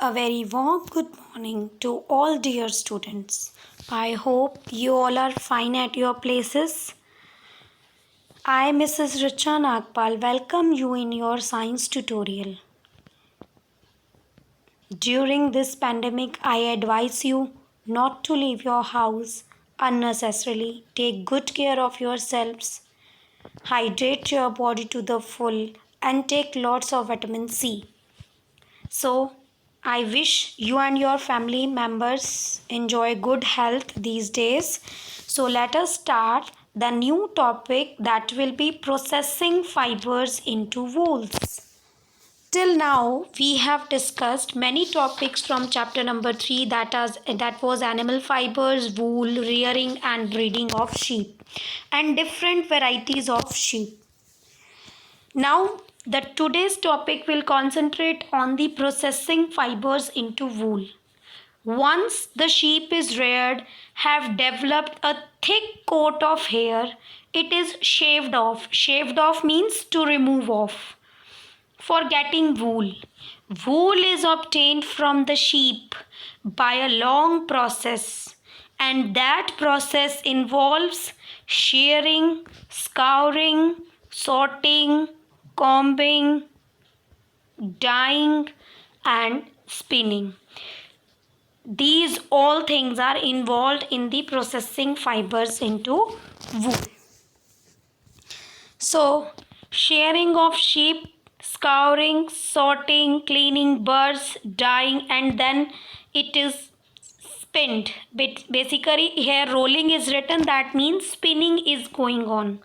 A very warm good morning to all dear students. I hope you all are fine at your places. I, Mrs. Richa Nagpal, welcome you in your science tutorial. During this pandemic, I advise you not to leave your house unnecessarily. Take good care of yourselves. Hydrate your body to the full and take lots of vitamin C. So, I wish you and your family members enjoy good health these days. So, let us start the new topic that will be processing fibers into wools. Till now, we have discussed many topics from chapter number 3 that was animal fibers, wool, rearing and breeding of sheep and different varieties of sheep. Now, the today's topic will concentrate on the processing fibers into wool. Once the sheep is reared, have developed a thick coat of hair, it is shaved off. Shaved off means to remove off. For getting wool. Wool is obtained from the sheep by a long process, and that process involves shearing, scouring, sorting, combing, dyeing, and spinning. These all things are involved in the processing fibers into wool. So, shearing of sheep, scouring, sorting, cleaning birds, dyeing, and then it is spinned. Basically, here rolling is written, that means spinning is going on.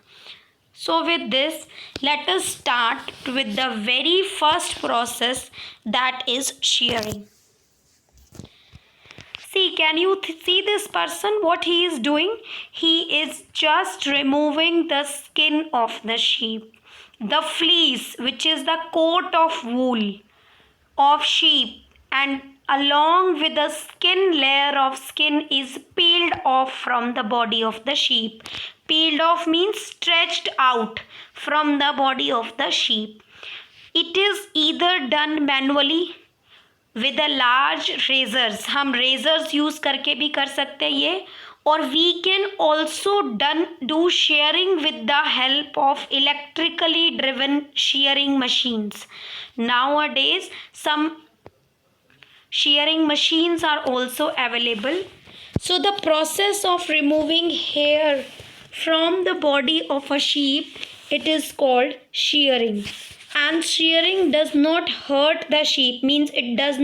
So with this, let us start with the very first process, that is shearing. See, can you see this person, what he is doing? He is just removing the skin of the sheep. The fleece, which is the coat of wool of sheep, and along with the skin, layer of skin is peeled off from the body of the sheep. Peeled off means stretched out from the body of the sheep. It is either done manually with a large razors. हम razors use करके भी कर सकते हैं ये, or we can also do shearing with the help of electrically driven shearing machines. Nowadays, some shearing machines are also available. So the process of removing hair from the body of a sheep, it is called shearing. And shearing does not hurt the sheep, means it is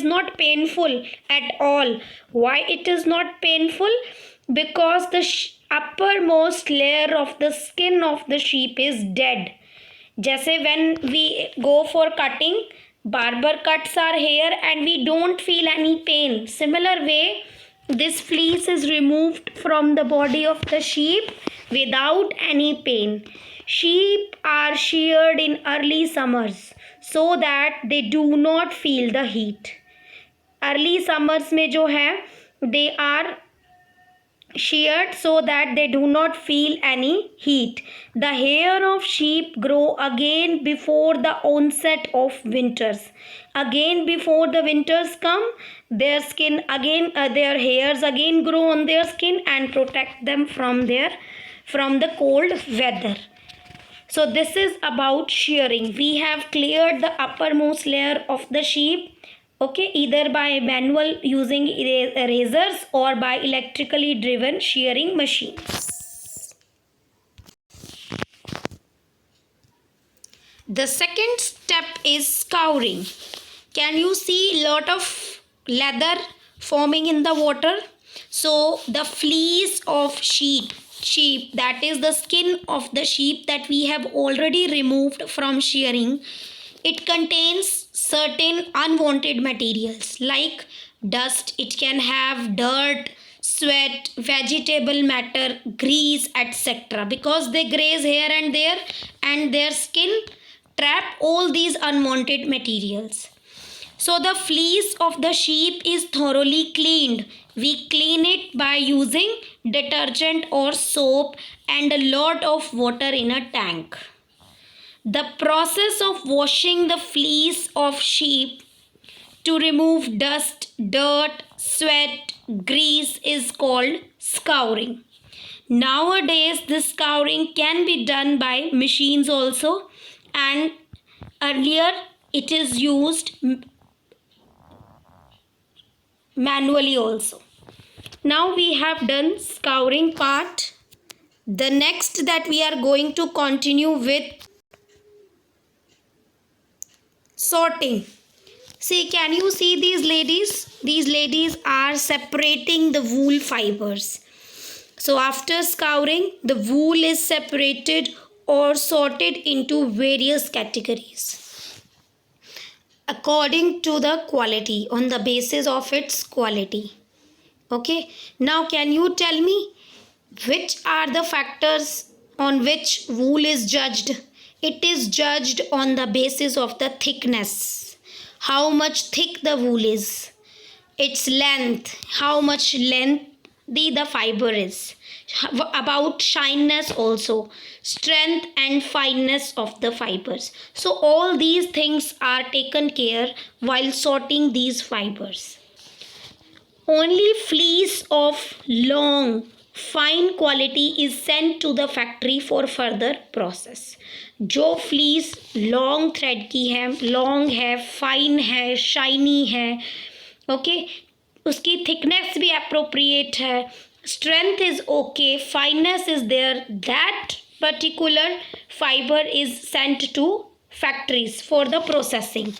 not painful at all. Why it is not painful? Because the uppermost layer of the skin of the sheep is dead. जैसे when we go for cutting, barber cuts our hair and we don't feel any pain. Similar way, this fleece is removed from the body of the sheep without any pain. Sheep are sheared in early summers so that they do not feel the heat. Early summers में जो है, they are sheared so that they do not feel any heat. The hair of sheep grow again before the onset of winters. Again before the winters come, their skin again, their hairs again grow on their skin and protect them from the cold weather. So this is about shearing. We have cleared the uppermost layer of the sheep. Okay, either by manual using razors or by electrically driven shearing machines. The second step is scouring. Can you see lot of leather forming in the water? So the fleece of sheep, that is the skin of the sheep that we have already removed from shearing, it contains certain unwanted materials like dust. It can have dirt, sweat, vegetable matter, grease, etc. because they graze here and there, and their skin trap all these unwanted materials. So the fleece of the sheep is thoroughly cleaned. We clean it by using detergent or soap and a lot of water in a tank. The process of washing the fleece of sheep to remove dust, dirt, sweat, grease is called scouring. Nowadays, this scouring can be done by machines also, and earlier it is used manually also. Now we have done scouring part. The next that we are going to continue with sorting. See, can you see these ladies? These ladies are separating the wool fibers. So after scouring, the wool is separated or sorted into various categories according to the quality, on the basis of its quality. Okay, now can you tell me which are the factors on which wool is judged? It is judged on the basis of the thickness. How much thick the wool is, its length, how much lengthy the fiber is, about shininess also, strength and fineness of the fibers. So all these things are taken care while sorting these fibers. Only fleece of long fine quality is sent to the factory for further process. जो fleece long thread की है, long है, fine है, shiny है, okay, उसकी thickness भी appropriate है, strength is okay, fineness is there, that particular fiber is sent to factories for the processing.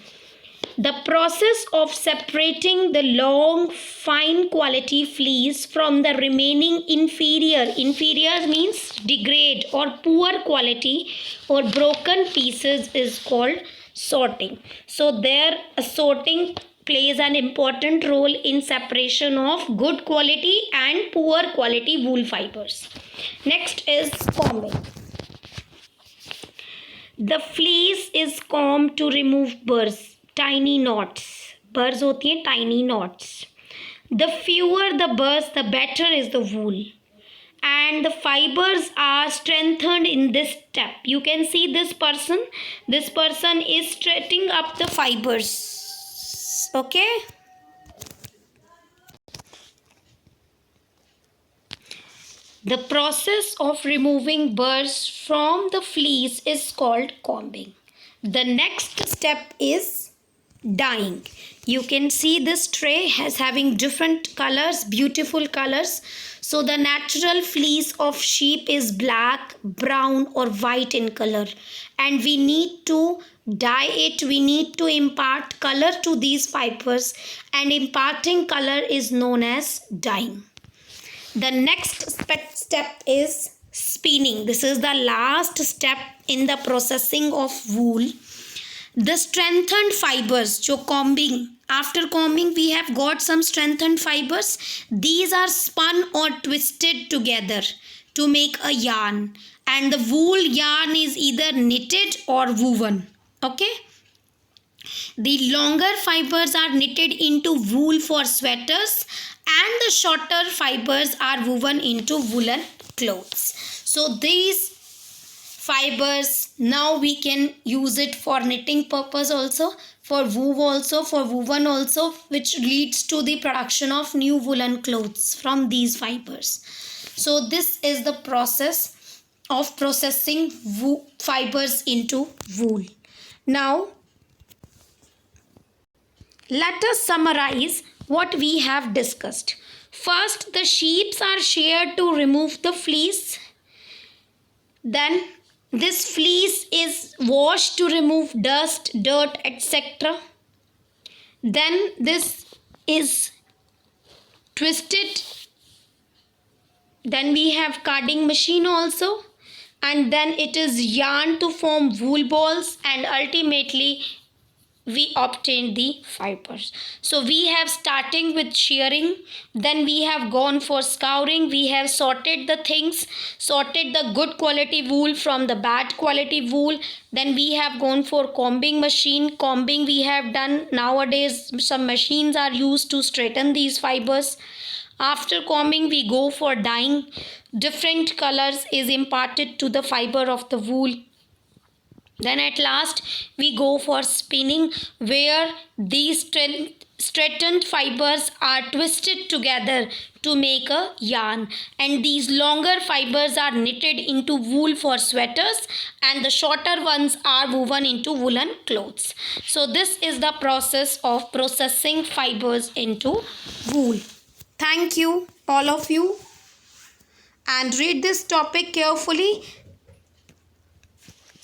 The process of separating the long fine quality fleece from the remaining inferior means degrade or poor quality or broken pieces is called sorting. So there sorting plays an important role in separation of good quality and poor quality wool fibers. Next is combing. The fleece is combed to remove burrs, tiny knots. Burrs होती हैं tiny knots. The fewer the burrs, the better is the wool. And the fibers are strengthened in this step. You can see this person. This person is straightening up the fibers. Okay. The process of removing burrs from the fleece is called combing. The next step is dyeing. You can see this tray has having different colors, beautiful colors. So the natural fleece of sheep is black, brown or white in color, and we need to dye it. We need to impart color to these fibers, and imparting color is known as dyeing. The next step is spinning. This is the last step in the processing of wool. The strengthened fibers, जो combing, after combing we have got some strengthened fibers. These are spun or twisted together to make a yarn, and the wool yarn is either knitted or woven. Okay. The longer fibers are knitted into wool for sweaters, and the shorter fibers are woven into woolen clothes. So these fibers, now we can use it for knitting purpose also, for wove also, for woven also, which leads to the production of new woolen clothes from these fibers. So this is the process of processing fibers into wool. Now let us summarize what we have discussed. First, the sheeps are sheared to remove the fleece. Then this fleece is washed to remove dust, dirt, etc. Then this is twisted. Then we have carding machine also. And then it is yarn to form wool balls, and ultimately we obtain the fibers. So we have starting with shearing, then we have gone for scouring, we have sorted the things, sorted the good quality wool from the bad quality wool, then we have gone for combing machine. Combing we have done. Nowadays some machines are used to straighten these fibers. After combing we go for dyeing. Different colors is imparted to the fiber of the wool. Then at last we go for spinning, where these straightened fibers are twisted together to make a yarn, and these longer fibers are knitted into wool for sweaters, and the shorter ones are woven into woolen clothes. So this is the process of processing fibers into wool. Thank you all of you, and read this topic carefully.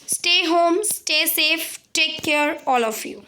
Stay home, stay safe, take care, all of you.